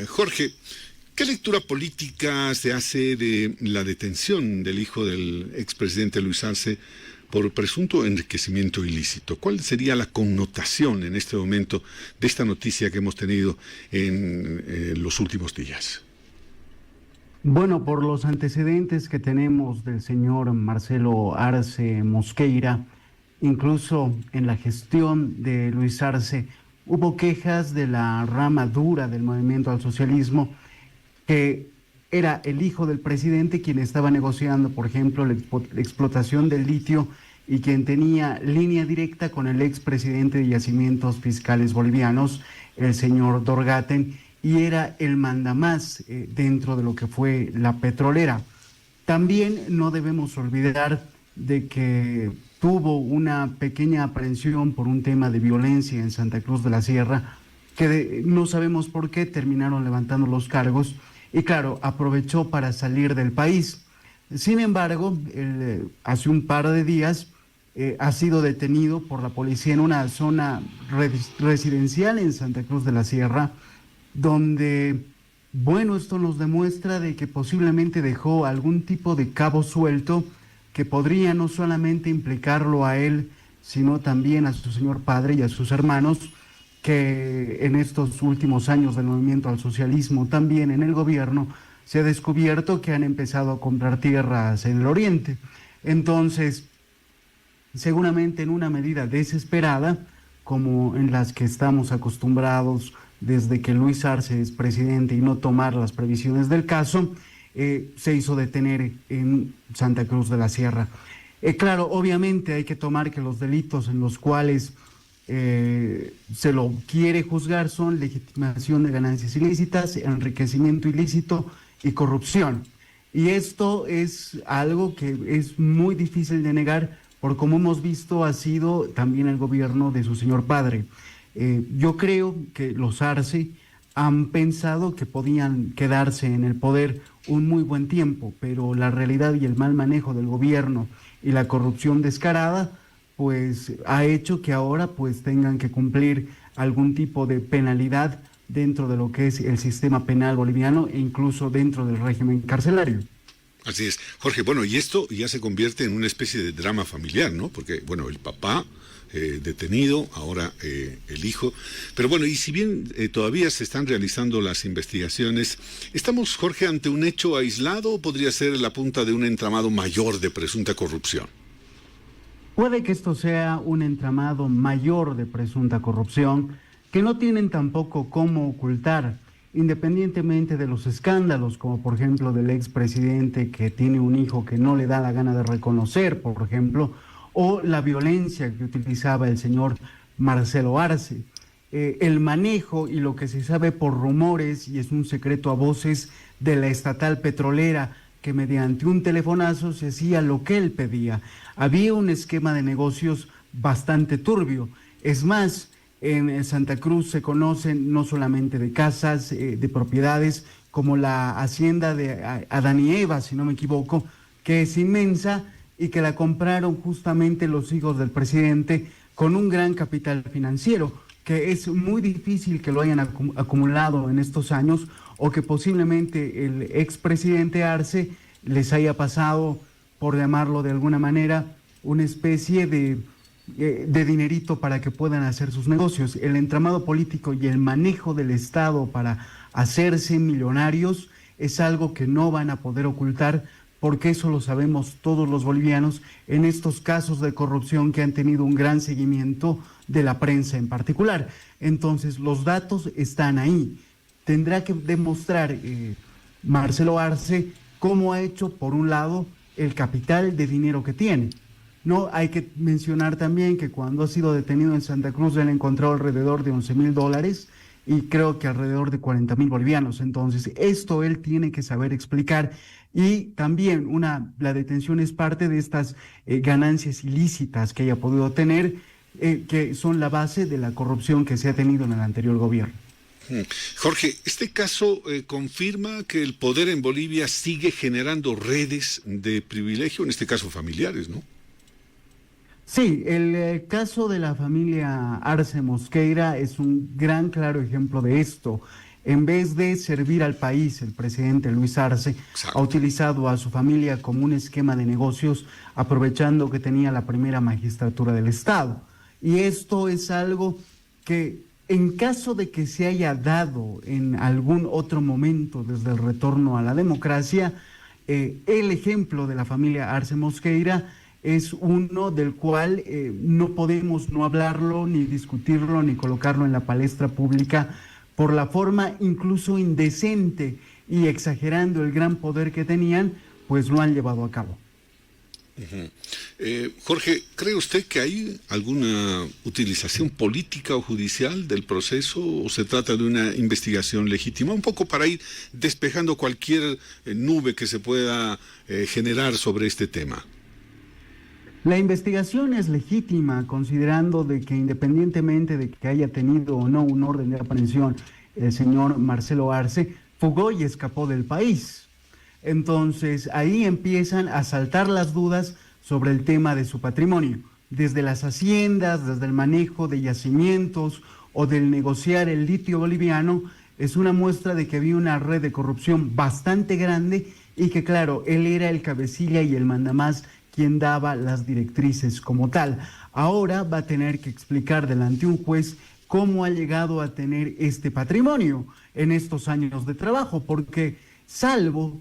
Jorge, ¿qué lectura política se hace de la detención del hijo del expresidente Luis Arce por presunto enriquecimiento ilícito? ¿Cuál sería la connotación en este momento de esta noticia que hemos tenido en los últimos días? Bueno, por los antecedentes que tenemos del señor Marcelo Arce Mosqueira, incluso en la gestión de Luis Arce, hubo quejas de la rama dura del movimiento al socialismo, que era el hijo del presidente quien estaba negociando, por ejemplo, la explotación del litio y quien tenía línea directa con el expresidente de Yacimientos Fiscales Bolivianos, el señor Dorgaten, y era el mandamás dentro de lo que fue la petrolera. También no debemos olvidar de que tuvo una pequeña aprehensión por un tema de violencia en Santa Cruz de la Sierra, que no sabemos por qué terminaron levantando los cargos, y claro, aprovechó para salir del país. Sin embargo, hace un par de días ha sido detenido por la policía en una zona residencial en Santa Cruz de la Sierra, donde, bueno, esto nos demuestra de que posiblemente dejó algún tipo de cabo suelto que podría no solamente implicarlo a él, sino también a su señor padre y a sus hermanos, que en estos últimos años del movimiento al socialismo, también en el gobierno, se ha descubierto que han empezado a comprar tierras en el oriente. Entonces, seguramente en una medida desesperada, como en las que estamos acostumbrados desde que Luis Arce es presidente y no tomar las previsiones del caso, se hizo detener en Santa Cruz de la Sierra. Claro, obviamente hay que tomar que los delitos en los cuales se lo quiere juzgar son legitimación de ganancias ilícitas, enriquecimiento ilícito y corrupción. Y esto es algo que es muy difícil de negar, por como hemos visto ha sido también el gobierno de su señor padre. Yo creo que los Arce han pensado que podían quedarse en el poder un muy buen tiempo, pero la realidad y el mal manejo del gobierno y la corrupción descarada, pues ha hecho que ahora pues tengan que cumplir algún tipo de penalidad dentro de lo que es el sistema penal boliviano e incluso dentro del régimen carcelario. Así es. Jorge, bueno, y esto ya se convierte en una especie de drama familiar, ¿no? Porque, bueno, el papá detenido, ahora el hijo. Pero bueno, y si bien todavía se están realizando las investigaciones, ¿estamos, Jorge, ante un hecho aislado o podría ser la punta de un entramado mayor de presunta corrupción? Puede que esto sea un entramado mayor de presunta corrupción que no tienen tampoco cómo ocultar, independientemente de los escándalos, como por ejemplo del expresidente que tiene un hijo que no le da la gana de reconocer, por ejemplo, o la violencia que utilizaba el señor Marcelo Arce. El manejo y lo que se sabe por rumores, y es un secreto a voces, de la estatal petrolera, que mediante un telefonazo se hacía lo que él pedía. Había un esquema de negocios bastante turbio. Es más, en Santa Cruz se conocen no solamente de casas, de propiedades, como la hacienda de Adán y Eva, si no me equivoco, que es inmensa y que la compraron justamente los hijos del presidente con un gran capital financiero, que es muy difícil que lo hayan acumulado en estos años, o que posiblemente el expresidente Arce les haya pasado, por llamarlo de alguna manera, una especie de dinerito para que puedan hacer sus negocios. El entramado político y el manejo del Estado para hacerse millonarios es algo que no van a poder ocultar, porque eso lo sabemos todos los bolivianos en estos casos de corrupción que han tenido un gran seguimiento de la prensa en particular. Entonces, los datos están ahí. Tendrá que demostrar Marcelo Arce cómo ha hecho, por un lado, el capital de dinero que tiene. No, hay que mencionar también que cuando ha sido detenido en Santa Cruz, él encontró alrededor de $11,000 y creo que alrededor de 40,000 bolivianos. Entonces, esto él tiene que saber explicar. Y también la detención es parte de estas ganancias ilícitas que haya podido tener, que son la base de la corrupción que se ha tenido en el anterior gobierno. Jorge, este caso confirma que el poder en Bolivia sigue generando redes de privilegio, en este caso familiares, ¿no? Sí, el caso de la familia Arce Mosqueira es un gran claro ejemplo de esto. En vez de servir al país, el presidente Luis Arce Exacto. ha utilizado a su familia como un esquema de negocios, aprovechando que tenía la primera magistratura del Estado. Y esto es algo que, en caso de que se haya dado en algún otro momento desde el retorno a la democracia, el ejemplo de la familia Arce Mosqueira es uno del cual no podemos no hablarlo, ni discutirlo, ni colocarlo en la palestra pública por la forma incluso indecente y exagerando el gran poder que tenían, pues lo han llevado a cabo. Jorge, ¿cree usted que hay alguna utilización política o judicial del proceso o se trata de una investigación legítima? Un poco para ir despejando cualquier nube que se pueda generar sobre este tema. La investigación es legítima, considerando de que independientemente de que haya tenido o no un orden de aprehensión, el señor Marcelo Arce fugó y escapó del país. Entonces, ahí empiezan a saltar las dudas sobre el tema de su patrimonio, desde las haciendas, desde el manejo de yacimientos o del negociar el litio boliviano. Es una muestra de que había una red de corrupción bastante grande y que, claro, él era el cabecilla y el mandamás quien daba las directrices como tal. Ahora va a tener que explicar delante de un juez cómo ha llegado a tener este patrimonio en estos años de trabajo, porque salvo,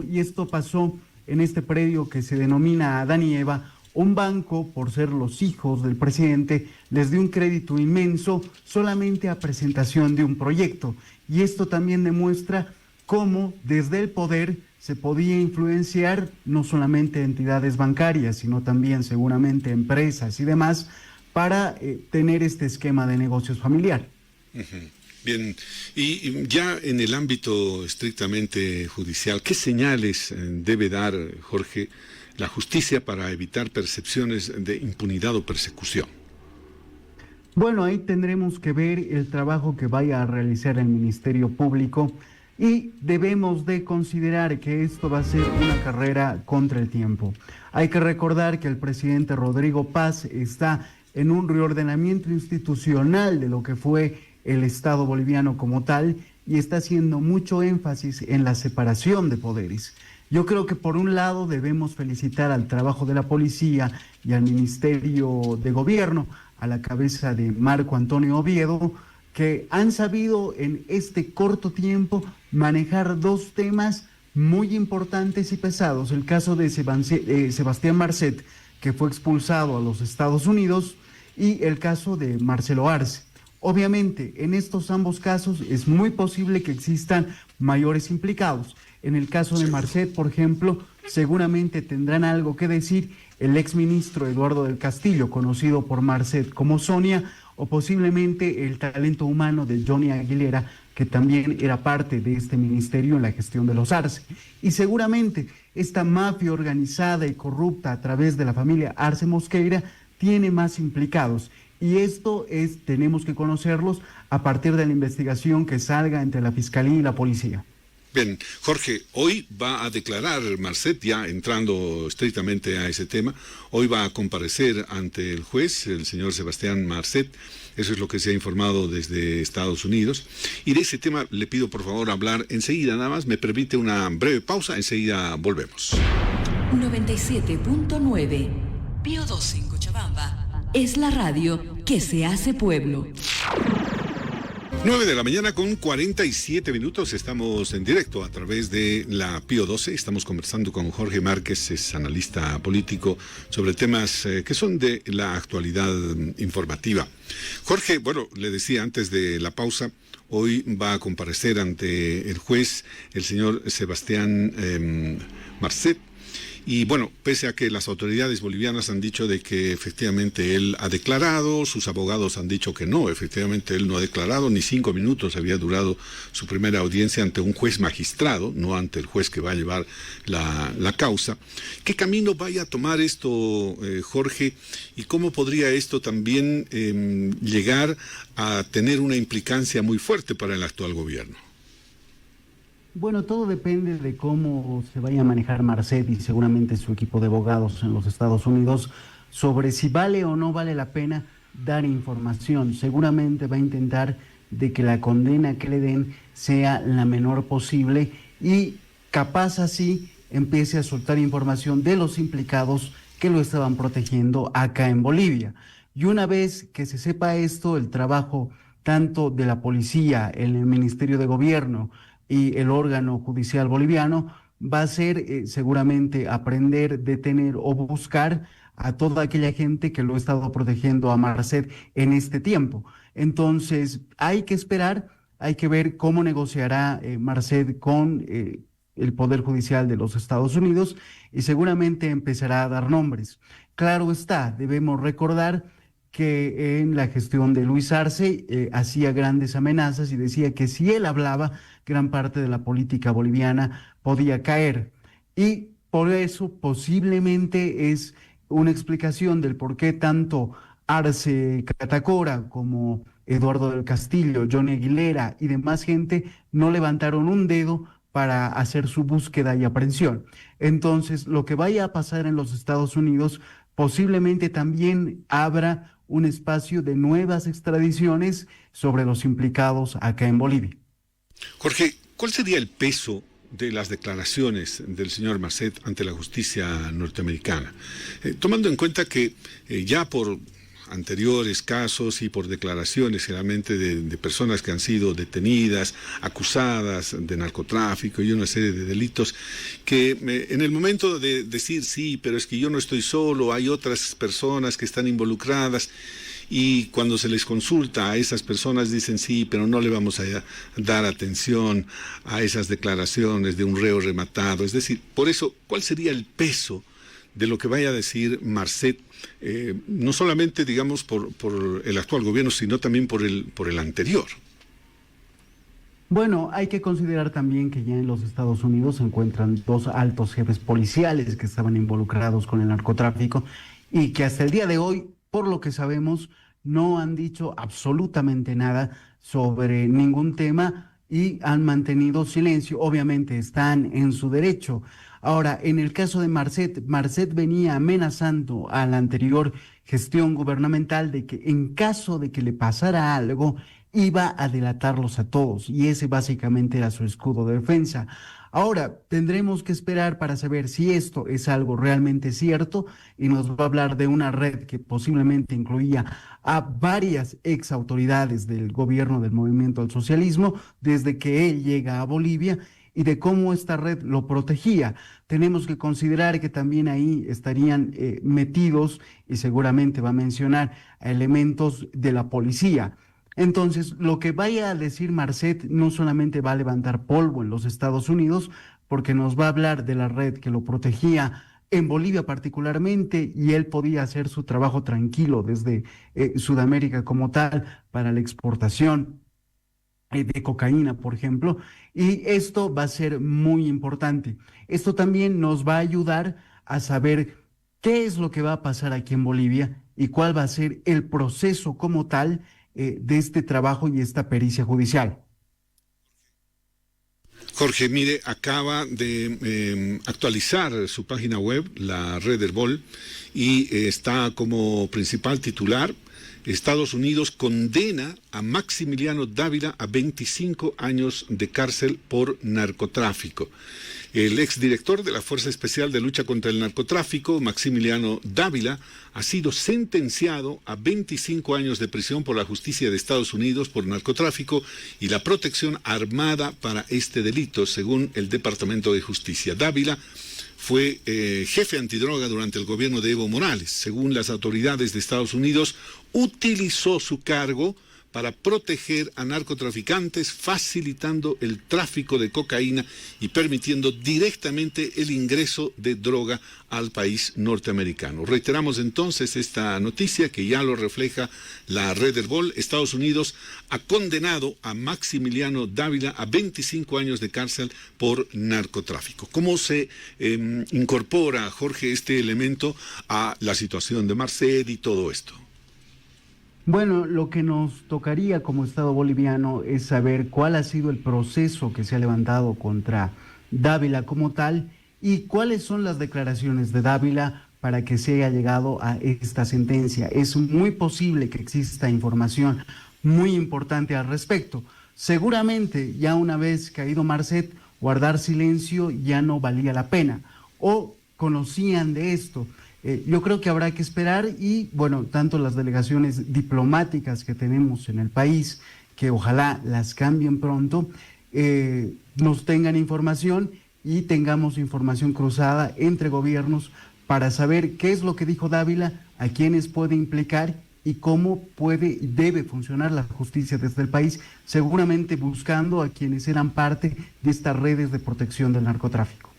y esto pasó en este predio que se denomina Adán y Eva, un banco, por ser los hijos del presidente, les dio un crédito inmenso solamente a presentación de un proyecto. Y esto también demuestra cómo desde el poder se podía influenciar no solamente entidades bancarias, sino también seguramente empresas y demás, para tener este esquema de negocios familiar. Bien, y ya en el ámbito estrictamente judicial, ¿qué señales debe dar, Jorge, la justicia para evitar percepciones de impunidad o persecución? Bueno, ahí tendremos que ver el trabajo que vaya a realizar el Ministerio Público y debemos de considerar que esto va a ser una carrera contra el tiempo. Hay que recordar que el presidente Rodrigo Paz está en un reordenamiento institucional de lo que fue el Estado boliviano como tal y está haciendo mucho énfasis en la separación de poderes. Yo creo que por un lado debemos felicitar al trabajo de la policía y al Ministerio de Gobierno, a la cabeza de Marco Antonio Oviedo, que han sabido en este corto tiempo manejar dos temas muy importantes y pesados. El caso de Sebastián Marcet, que fue expulsado a los Estados Unidos, y el caso de Marcelo Arce. Obviamente, en estos ambos casos es muy posible que existan mayores implicados. En el caso de Marcet, por ejemplo, seguramente tendrán algo que decir el exministro Eduardo del Castillo, conocido por Marcet como Sonia, o posiblemente el talento humano de Johnny Aguilera, que también era parte de este ministerio en la gestión de los Arce. Y seguramente esta mafia organizada y corrupta a través de la familia Arce Mosqueira tiene más implicados. Y esto tenemos que conocerlos a partir de la investigación que salga entre la Fiscalía y la Policía. Bien, Jorge, hoy va a declarar Marcet, ya entrando estrictamente a ese tema, hoy va a comparecer ante el juez, el señor Sebastián Marcet, eso es lo que se ha informado desde Estados Unidos, y de ese tema le pido por favor hablar enseguida, nada más, me permite una breve pausa, enseguida volvemos. 97.9, Pío 12 en Cochabamba, es la radio que se hace pueblo. 9 de la mañana con 47 minutos, estamos en directo a través de la Pío 12, estamos conversando con Jorge Márquez, es analista político, sobre temas que son de la actualidad informativa. Jorge, bueno, le decía antes de la pausa, hoy va a comparecer ante el juez el señor Sebastián Marcet. Y bueno, pese a que las autoridades bolivianas han dicho de que efectivamente él ha declarado, sus abogados han dicho que no, efectivamente él no ha declarado, ni 5 minutos había durado su primera audiencia ante un juez magistrado, no ante el juez que va a llevar la causa. ¿Qué camino vaya a tomar esto, Jorge? ¿Y cómo podría esto también llegar a tener una implicancia muy fuerte para el actual gobierno? Bueno, todo depende de cómo se vaya a manejar Marcet y seguramente su equipo de abogados en los Estados Unidos sobre si vale o no vale la pena dar información. Seguramente va a intentar de que la condena que le den sea la menor posible y capaz así empiece a soltar información de los implicados que lo estaban protegiendo acá en Bolivia. Y una vez que se sepa esto, el trabajo tanto de la policía, el Ministerio de Gobierno y el órgano judicial boliviano va a ser seguramente aprender, detener o buscar a toda aquella gente que lo ha estado protegiendo a Marcet en este tiempo. Entonces, hay que esperar, hay que ver cómo negociará Marcet con el Poder Judicial de los Estados Unidos y seguramente empezará a dar nombres. Claro está, debemos recordar que en la gestión de Luis Arce hacía grandes amenazas y decía que si él hablaba, gran parte de la política boliviana podía caer. Y por eso posiblemente es una explicación del por qué tanto Arce Catacora como Eduardo del Castillo, Johnny Aguilera y demás gente no levantaron un dedo para hacer su búsqueda y aprehensión. Entonces, lo que vaya a pasar en los Estados Unidos posiblemente también abra un espacio de nuevas extradiciones sobre los implicados acá en Bolivia. Jorge, ¿cuál sería el peso de las declaraciones del señor Marcet ante la justicia norteamericana? Tomando en cuenta que ya por anteriores casos y por declaraciones generalmente de personas que han sido detenidas, acusadas de narcotráfico y una serie de delitos, que en el momento de decir sí, pero es que yo no estoy solo, hay otras personas que están involucradas, y cuando se les consulta a esas personas dicen sí, pero no le vamos a dar atención a esas declaraciones de un reo rematado. Es decir, por eso, ¿cuál sería el peso de lo que vaya a decir Marcet, no solamente, digamos, por el actual gobierno, sino también por el anterior? Bueno, hay que considerar también que ya en los Estados Unidos se encuentran dos altos jefes policiales que estaban involucrados con el narcotráfico y que hasta el día de hoy, por lo que sabemos, no han dicho absolutamente nada sobre ningún tema y han mantenido silencio. Obviamente están en su derecho. Ahora, en el caso de Marcet venía amenazando a la anterior gestión gubernamental de que en caso de que le pasara algo, iba a delatarlos a todos, y ese básicamente era su escudo de defensa. Ahora, tendremos que esperar para saber si esto es algo realmente cierto, y nos va a hablar de una red que posiblemente incluía a varias ex autoridades del gobierno del Movimiento al Socialismo desde que él llega a Bolivia, y de cómo esta red lo protegía. Tenemos que considerar que también ahí estarían metidos, y seguramente va a mencionar, a elementos de la policía. Entonces, lo que vaya a decir Marcet no solamente va a levantar polvo en los Estados Unidos, porque nos va a hablar de la red que lo protegía en Bolivia particularmente, y él podía hacer su trabajo tranquilo desde Sudamérica como tal para la exportación de cocaína, por ejemplo, y esto va a ser muy importante. Esto también nos va a ayudar a saber qué es lo que va a pasar aquí en Bolivia y cuál va a ser el proceso como tal de este trabajo y esta pericia judicial. Jorge, mire, acaba de actualizar su página web, la Red del Bol, y está como principal titular: Estados Unidos condena a Maximiliano Dávila a 25 años de cárcel por narcotráfico. El exdirector de la Fuerza Especial de Lucha contra el Narcotráfico, Maximiliano Dávila, ha sido sentenciado a 25 años de prisión por la justicia de Estados Unidos por narcotráfico y la protección armada para este delito, según el Departamento de Justicia. Dávila fue jefe antidroga durante el gobierno de Evo Morales. Según las autoridades de Estados Unidos, utilizó su cargo para proteger a narcotraficantes, facilitando el tráfico de cocaína y permitiendo directamente el ingreso de droga al país norteamericano. Reiteramos entonces esta noticia que ya lo refleja la Red del Bol. Estados Unidos ha condenado a Maximiliano Dávila a 25 años de cárcel por narcotráfico. ¿Cómo se incorpora, Jorge, este elemento a la situación de Marcet y todo esto? Bueno, lo que nos tocaría como Estado boliviano es saber cuál ha sido el proceso que se ha levantado contra Dávila como tal y cuáles son las declaraciones de Dávila para que se haya llegado a esta sentencia. Es muy posible que exista información muy importante al respecto. Seguramente ya una vez caído Marcet, guardar silencio ya no valía la pena, o conocían de esto. Yo creo que habrá que esperar y, bueno, tanto las delegaciones diplomáticas que tenemos en el país, que ojalá las cambien pronto, nos tengan información y tengamos información cruzada entre gobiernos para saber qué es lo que dijo Dávila, a quiénes puede implicar y cómo puede y debe funcionar la justicia desde el país, seguramente buscando a quienes eran parte de estas redes de protección del narcotráfico.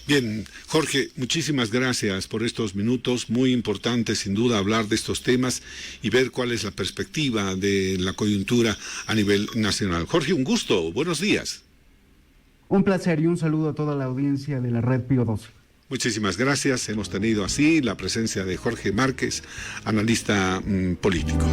Bien, Jorge, muchísimas gracias por estos minutos, muy importante sin duda hablar de estos temas y ver cuál es la perspectiva de la coyuntura a nivel nacional. Jorge, un gusto, buenos días. Un placer y un saludo a toda la audiencia de la Red Pío 12. Muchísimas gracias, hemos tenido así la presencia de Jorge Márquez, analista político.